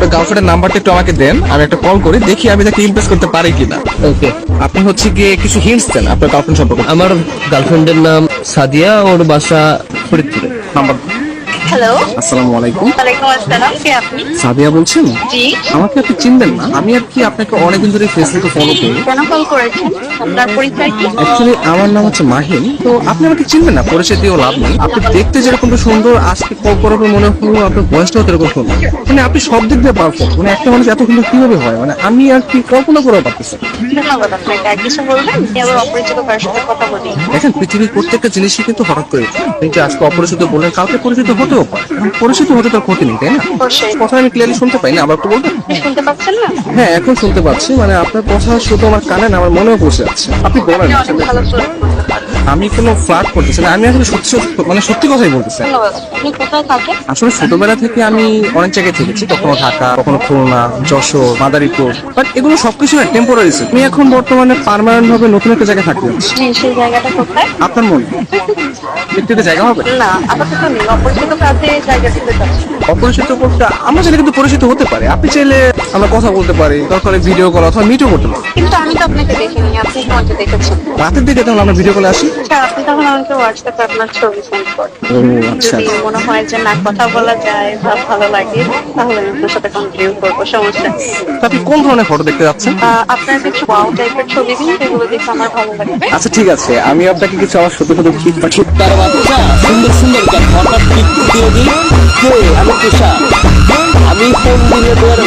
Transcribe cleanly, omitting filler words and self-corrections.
আপনার গার্লফ্রেন্ডের নাম্বারটা একটু আমাকে দেন, আমি একটা কল করি, দেখি আমি তাকে ইমপ্রেস করতে পারি কিনা। ওকে, আপনি হচ্ছে গিয়ে কিছু হিন্টস দেন আপনার গার্লফ্রেন্ড সম্পর্কে। আমার গার্লফ্রেন্ডের নাম সাদিয়া, ওর বাসা ফরিদপুরে। নাম্বার। হ্যালো, আসসালামু আলাইকুম। ওয়ালাইকুম আসসালাম। কে আপনি? সাদিয়া বলছেন? জি। আমাকে আপনি চিনবেন না, আমি আর কি আপনাকে অনেকদিন ধরে ফেসবুকে ফলো করি। কেন কল করেছেন? আপনার পরিচয় কি? অ্যাকচুয়ালি আমার নাম হচ্ছে মাহিন, তো আপনি আমাকে চিনবেন না, পরিচয় দিয়েও লাভ নেই। আপনি দেখতে যেরকম সুন্দর, আজকে কল করার পর মনে হলো আপনার বয়সটাও এরকম সুন্দর। মানে আপনি সব দিক দিয়ে পারফেক্ট, মানে একটা মানুষ এত সুন্দর কিভাবে হয়, মানে আমি আর কি কল্পনা করেও পারতেছি না। ধন্যবাদ আপনাকে। আর কিছু বলবেন? আমি আবার অপরিচিত কারোর সাথে কথা বলি। দেখেন, পৃথিবীর প্রত্যেকটা জিনিসই কিন্তু হঠাৎ করে হয়। আপনি যে আজকে অপরিচিত বললেন, কালকে পরিচিত হতেও পারে। এখন পরিচিত হতে তার ক্ষতি নেই, তাই না? অবশ্যই। কথা আমি ক্লিয়ারলি শুনতে পাই না, আবার একটু বলবেন? শুনতে পাচ্ছেন না? হ্যাঁ, এখন শুনতে পাচ্ছি। মানে আপনার কথা শুধু আমার কানে না, আমার মনেও পৌঁছে যাচ্ছে। আপনি বলেন। আপনি অনেক ভালো ফ্লার্ট করতে পারেন। আমি কোনো ফ্লার্ট করতেছি না, আমি আসলে সত্যি মানে সত্যি কথাই বলতেছি। ধন্যবাদ। আপনি কোথায় থাকেন? আসলে ছোটবেলা থেকে আমি অনেক জায়গায় থেকেছি, কখনো ঢাকা, কখনো খুলনা, যশোর, মাদারীপুর, বাট এগুলো সবকিছু না টেম্পোরারি ছিল। আমি এখন বর্তমানে পার্মানেন্ট ভাবে নতুন একটা জায়গায় থাকতে যাচ্ছি। জি, সেই জায়গাটা কোথায়? আপনার মনে একটু জায়গা হবে? না, আপাতত নেই। অপরিচিত কাজে জায়গা দিতে চাচ্ছি। অপরিচিত বলতে আমরা চাইলে কিন্তু পরিচিত হতে পারে। আপনি চাইলে আমরা কথা বলতে পারি, দরকার ভিডিও কল অথবা মিটও করতে পারি। কিন্তু আমি তো আপনাকে দেখিনি, আপনি কোনটা দেখেছেন? রাতের দিকে তাহলে আমরা ভিডিও কলে আসি। আচ্ছা, আপনি তখন আমাকে হোয়াটসঅ্যাপে আপনার ছবি সেন্ড করেন। ও আচ্ছা। যদি মনে হয় যে না, কথা বলা যায় বা ভালো লাগে, তাহলে আমি আপনার সাথে কন্টিনিউ করবো, সমস্যা নেই। তো আপনি কোন ধরনের ফটো দেখতে যাচ্ছেন? আপনার কিছু ওয়াও টাইপের ছবি দিন, যেগুলো দেখে আমার ভালো লাগবে। আচ্ছা ঠিক আছে, আমি আপনাকে কিছু আমার ছোট ছোট ক্লিপ পাঠিয়ে। তার বাচ্চা সুন্দর সুন্দর হঠাৎ টিপ দিয়ে দিই। কে? আমি তুষার। আমি ফোন দিলে তোর